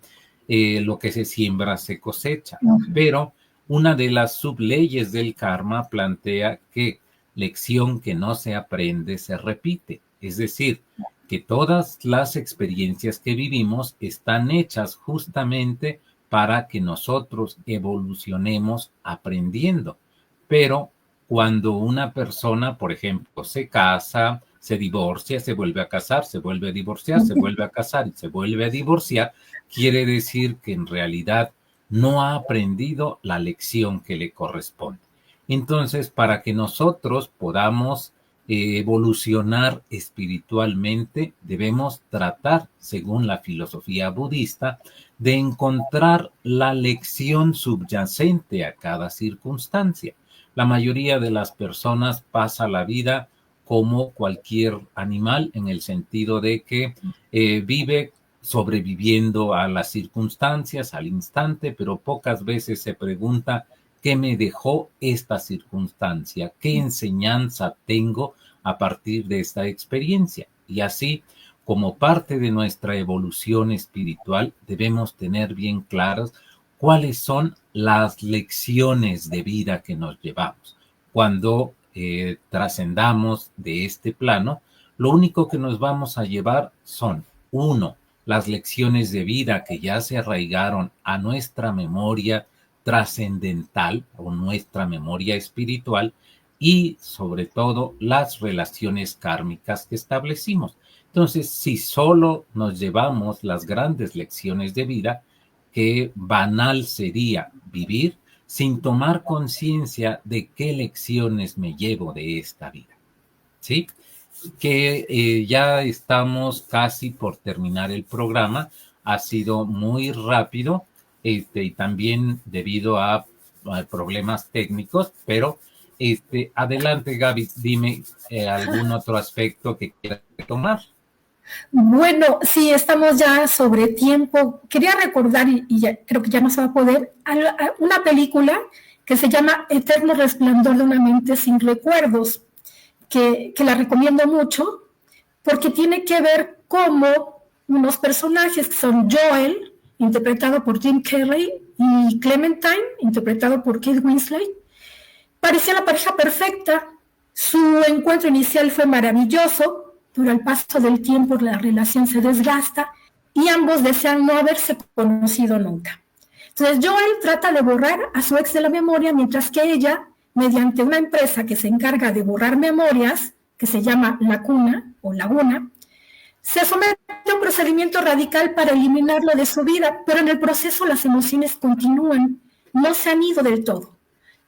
lo que se siembra se cosecha. Pero una de las subleyes del karma plantea que lección que no se aprende se repite, es decir, que todas las experiencias que vivimos están hechas justamente para que nosotros evolucionemos aprendiendo. Pero cuando una persona, por ejemplo, se casa, se divorcia, se vuelve a casar, se vuelve a divorciar, se vuelve a casar y se vuelve a divorciar, quiere decir que en realidad no ha aprendido la lección que le corresponde. Entonces, para que nosotros podamos evolucionar espiritualmente, debemos tratar, según la filosofía budista, de encontrar la lección subyacente a cada circunstancia. La mayoría de las personas pasa la vida como cualquier animal, en el sentido de que vive sobreviviendo a las circunstancias, al instante, pero pocas veces se pregunta: ¿qué me dejó esta circunstancia? ¿Qué enseñanza tengo a partir de esta experiencia? Y así, como parte de nuestra evolución espiritual, debemos tener bien claras cuáles son las lecciones de vida que nos llevamos. Cuando trascendamos de este plano, lo único que nos vamos a llevar son, 1, las lecciones de vida que ya se arraigaron a nuestra memoria trascendental o nuestra memoria espiritual, y sobre todo las relaciones kármicas que establecimos. Entonces, si solo nos llevamos las grandes lecciones de vida, qué banal sería vivir sin tomar conciencia de qué lecciones me llevo de esta vida. ¿Sí? Que ya estamos casi por terminar el programa. Ha sido muy rápido, y también debido a problemas técnicos, pero adelante, Gaby, dime algún otro aspecto que quieras tomar. Bueno, sí, estamos ya sobre tiempo. Quería recordar, y ya, creo que ya no se va a poder, una película que se llama Eterno Resplandor de una mente sin recuerdos, que la recomiendo mucho, porque tiene que ver cómo unos personajes que son Joel, interpretado por Jim Carrey, y Clementine, interpretado por Kate Winslet, parecía la pareja perfecta. Su encuentro inicial fue maravilloso, pero al paso del tiempo la relación se desgasta y ambos desean no haberse conocido nunca. Entonces Joel trata de borrar a su ex de la memoria, mientras que ella, mediante una empresa que se encarga de borrar memorias, que se llama Laguna, se somete a un procedimiento radical para eliminarlo de su vida, pero en el proceso las emociones continúan, no se han ido del todo.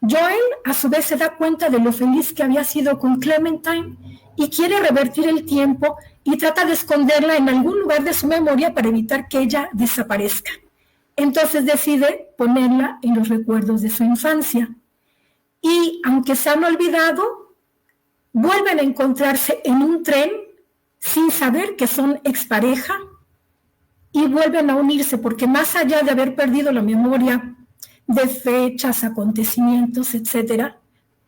Joel, a su vez, se da cuenta de lo feliz que había sido con Clementine y quiere revertir el tiempo y trata de esconderla en algún lugar de su memoria para evitar que ella desaparezca. Entonces decide ponerla en los recuerdos de su infancia. Y aunque se han olvidado, vuelven a encontrarse en un tren sin saber que son expareja y vuelven a unirse, porque más allá de haber perdido la memoria de fechas, acontecimientos, etcétera,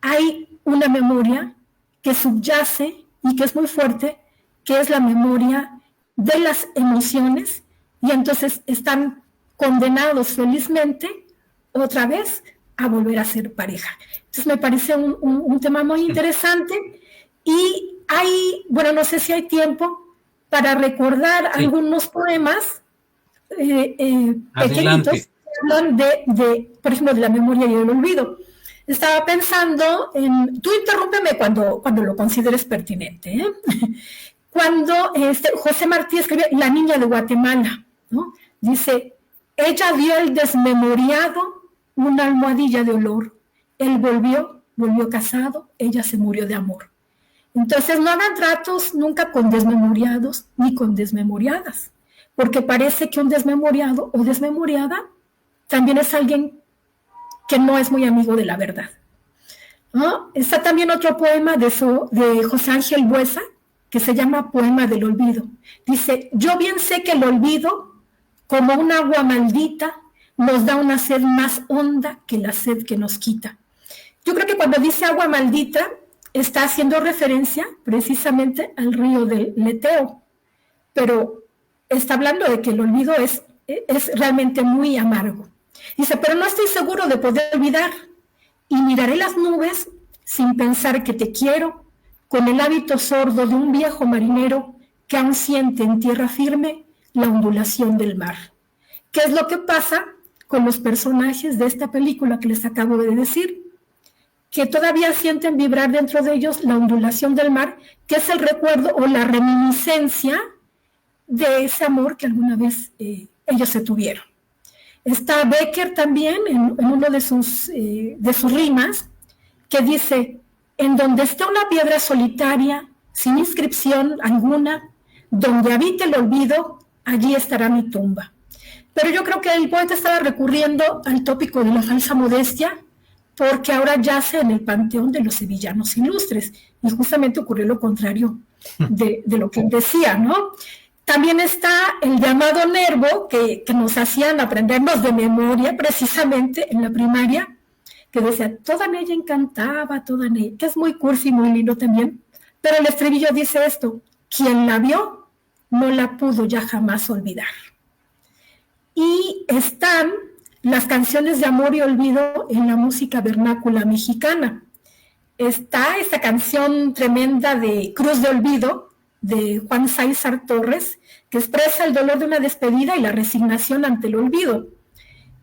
hay una memoria que subyace y que es muy fuerte, que es la memoria de las emociones, y entonces están condenados felizmente otra vez a volver a ser pareja. Entonces me parece un tema muy interesante, y hay, bueno, no sé si hay tiempo para recordar algunos poemas pequeñitos que hablan por ejemplo, de la memoria y el olvido. Estaba pensando en, tú interrúmpeme cuando lo consideres pertinente, ¿eh? Cuando José Martí escribe La niña de Guatemala, ¿no? Dice: ella dio al desmemoriado una almohadilla de olor. Él volvió casado, ella se murió de amor. Entonces no hagan tratos nunca con desmemoriados ni con desmemoriadas, porque parece que un desmemoriado o desmemoriada también es alguien que no es muy amigo de la verdad, ¿no? Está también otro poema de José Ángel Buesa, que se llama Poema del Olvido. Dice: yo bien sé que el olvido, como un agua maldita, nos da una sed más honda que la sed que nos quita. Yo creo que cuando dice agua maldita, está haciendo referencia precisamente al río del Leteo, pero está hablando de que el olvido es realmente muy amargo. Dice: pero no estoy seguro de poder olvidar, y miraré las nubes sin pensar que te quiero, con el hábito sordo de un viejo marinero que aún siente en tierra firme la ondulación del mar. ¿Qué es lo que pasa con los personajes de esta película que les acabo de decir? Que todavía sienten vibrar dentro de ellos la ondulación del mar, que es el recuerdo o la reminiscencia de ese amor que alguna vez ellos se tuvieron. Está Becker también en uno de sus rimas, que dice: en donde esté una piedra solitaria, sin inscripción alguna, donde habite el olvido, allí estará mi tumba. Pero yo creo que el poeta estaba recurriendo al tópico de la falsa modestia, porque ahora yace en el panteón de los sevillanos ilustres, y justamente ocurrió lo contrario de lo que él decía, ¿no? También está el llamado Nervo, que nos hacían aprendernos de memoria, precisamente en la primaria, que decía, toda en ella encantaba, toda en ella, que es muy cursi, muy lindo también, pero el estribillo dice esto, quien la vio no la pudo ya jamás olvidar. Y están las canciones de amor y olvido en la música vernácula mexicana. Está esta canción tremenda de Cruz de Olvido, de Juan Sáizar Torres, que expresa el dolor de una despedida y la resignación ante el olvido.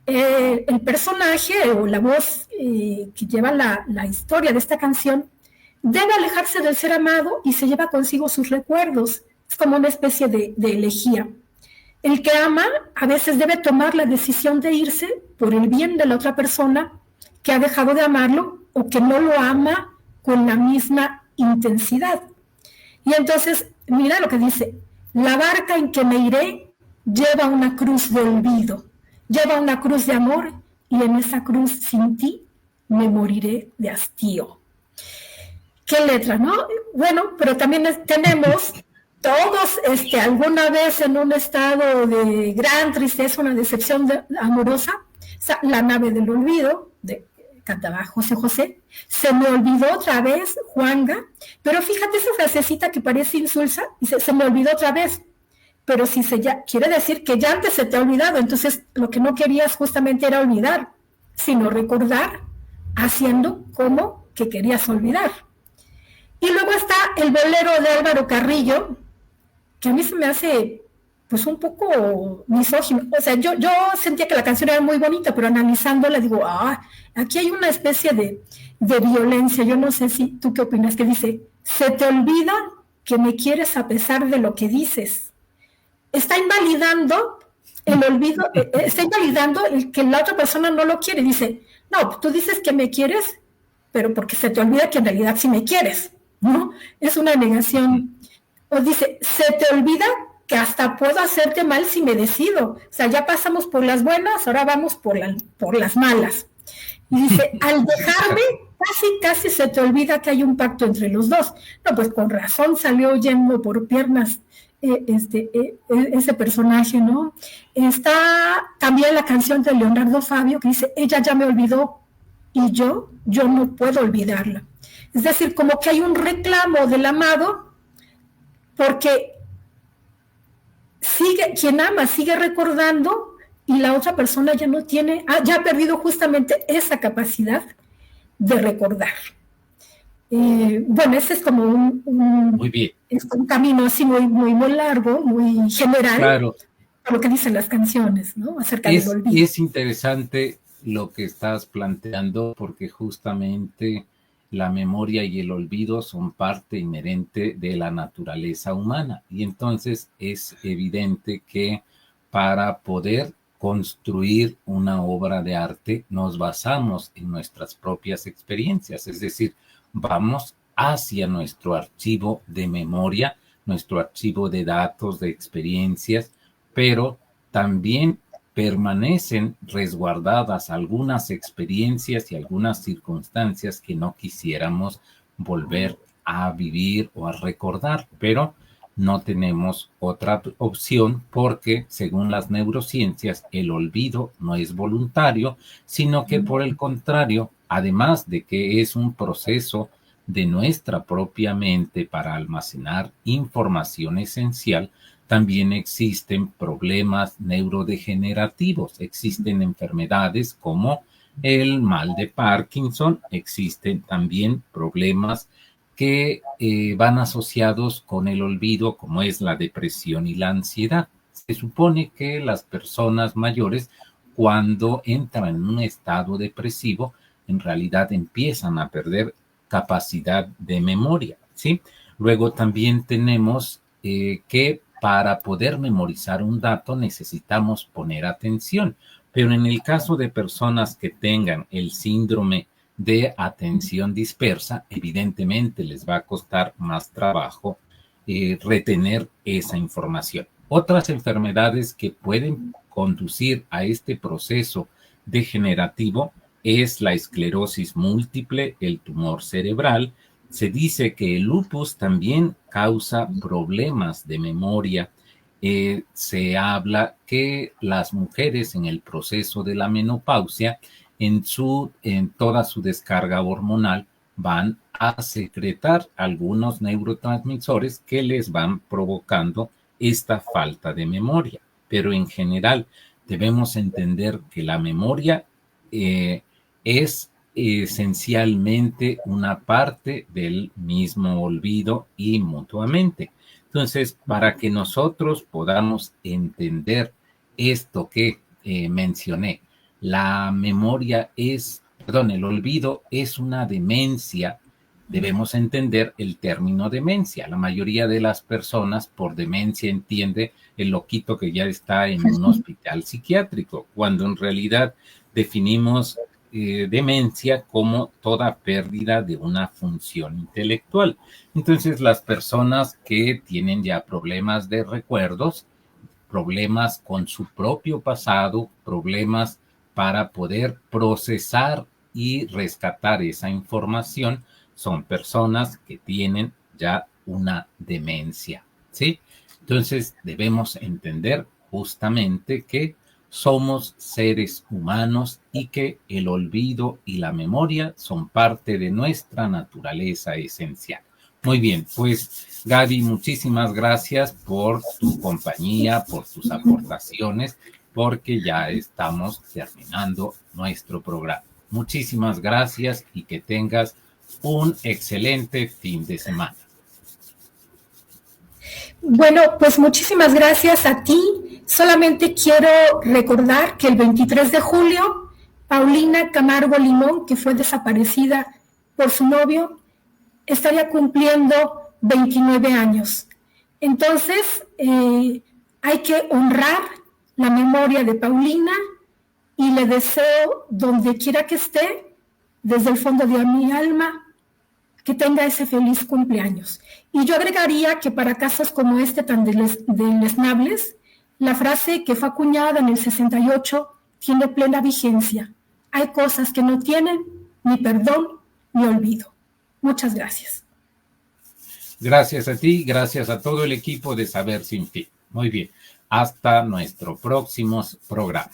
El personaje o la voz que lleva la historia de esta canción debe alejarse del ser amado y se lleva consigo sus recuerdos. Es como una especie de elegía. El que ama a veces debe tomar la decisión de irse por el bien de la otra persona que ha dejado de amarlo o que no lo ama con la misma intensidad. Y entonces, mira lo que dice, la barca en que me iré lleva una cruz de olvido, lleva una cruz de amor y en esa cruz sin ti me moriré de hastío. ¿Qué letra, no? Bueno, pero también tenemos todos alguna vez en un estado de gran tristeza, una decepción amorosa, la nave del olvido, cantaba José José, se me olvidó otra vez, Juanga, pero fíjate esa frasecita que parece insulsa, dice, se me olvidó otra vez, pero si quiere decir que ya antes se te ha olvidado, entonces lo que no querías justamente era olvidar, sino recordar, haciendo como que querías olvidar. Y luego está el bolero de Álvaro Carrillo, que a mí se me hace pues un poco misógino. O sea, yo sentía que la canción era muy bonita, pero analizándola digo, aquí hay una especie de violencia. Yo no sé si tú qué opinas, que dice, se te olvida que me quieres a pesar de lo que dices. Está invalidando el olvido, está invalidando el que la otra persona no lo quiere. Dice, no, tú dices que me quieres, pero porque se te olvida que en realidad sí me quieres, ¿no? Es una negación. O dice, se te olvida que hasta puedo hacerte mal si me decido. O sea, ya pasamos por las buenas, ahora vamos por las malas. Y dice, al dejarme, casi se te olvida que hay un pacto entre los dos. No, pues con razón salió yendo por piernas ese personaje, ¿no? Está también la canción de Leonardo Fabio que dice, ella ya me olvidó y yo no puedo olvidarla. Es decir, como que hay un reclamo del amado porque quien ama sigue recordando y la otra persona ya no tiene, ya ha perdido justamente esa capacidad de recordar. Bueno, ese es como muy bien. Un camino así muy largo, muy general, claro, por lo que dicen las canciones, ¿no? Acerca del olvido. Es interesante lo que estás planteando porque justamente la memoria y el olvido son parte inherente de la naturaleza humana y entonces es evidente que para poder construir una obra de arte nos basamos en nuestras propias experiencias, es decir, vamos hacia nuestro archivo de memoria, nuestro archivo de datos, de experiencias, pero también permanecen resguardadas algunas experiencias y algunas circunstancias que no quisiéramos volver a vivir o a recordar, pero no tenemos otra opción porque, según las neurociencias, el olvido no es voluntario, sino que por el contrario, además de que es un proceso de nuestra propia mente para almacenar información esencial, también existen problemas neurodegenerativos, existen enfermedades como el mal de Parkinson, existen también problemas que van asociados con el olvido, como es la depresión y la ansiedad. Se supone que las personas mayores, cuando entran en un estado depresivo, en realidad empiezan a perder capacidad de memoria, ¿sí? Luego también tenemos que para poder memorizar un dato necesitamos poner atención, pero en el caso de personas que tengan el síndrome de atención dispersa, evidentemente les va a costar más trabajo retener esa información. Otras enfermedades que pueden conducir a este proceso degenerativo es la esclerosis múltiple, el tumor cerebral. Se dice que el lupus también causa problemas de memoria. Se habla que las mujeres en el proceso de la menopausia, en toda su descarga hormonal, van a secretar algunos neurotransmisores que les van provocando esta falta de memoria. Pero en general debemos entender que la memoria es esencialmente una parte del mismo olvido y mutuamente. Entonces, para que nosotros podamos entender esto que mencioné, el olvido es una demencia. Debemos entender el término demencia. La mayoría de las personas por demencia entiende el loquito que ya está en un hospital psiquiátrico, cuando en realidad definimos demencia como toda pérdida de una función intelectual. Entonces, las personas que tienen ya problemas de recuerdos, problemas con su propio pasado, problemas para poder procesar y rescatar esa información, son personas que tienen ya una demencia, ¿sí? Entonces, debemos entender justamente que somos seres humanos y que el olvido y la memoria son parte de nuestra naturaleza esencial. Muy bien, pues Gaby, muchísimas gracias por tu compañía, por tus aportaciones, porque ya estamos terminando nuestro programa. Muchísimas gracias y que tengas un excelente fin de semana. Bueno, pues muchísimas gracias a ti. Solamente quiero recordar que el 23 de julio, Paulina Camargo Limón, que fue desaparecida por su novio, estaría cumpliendo 29 años. Entonces, hay que honrar la memoria de Paulina y le deseo, donde quiera que esté, desde el fondo de mi alma, que tenga ese feliz cumpleaños. Y yo agregaría que para casos como este tan deleznables, la frase que fue acuñada en el 68 tiene plena vigencia. Hay cosas que no tienen ni perdón ni olvido. Muchas gracias. Gracias a ti, gracias a todo el equipo de Saber Sin Fin. Muy bien, hasta nuestro próximo programa.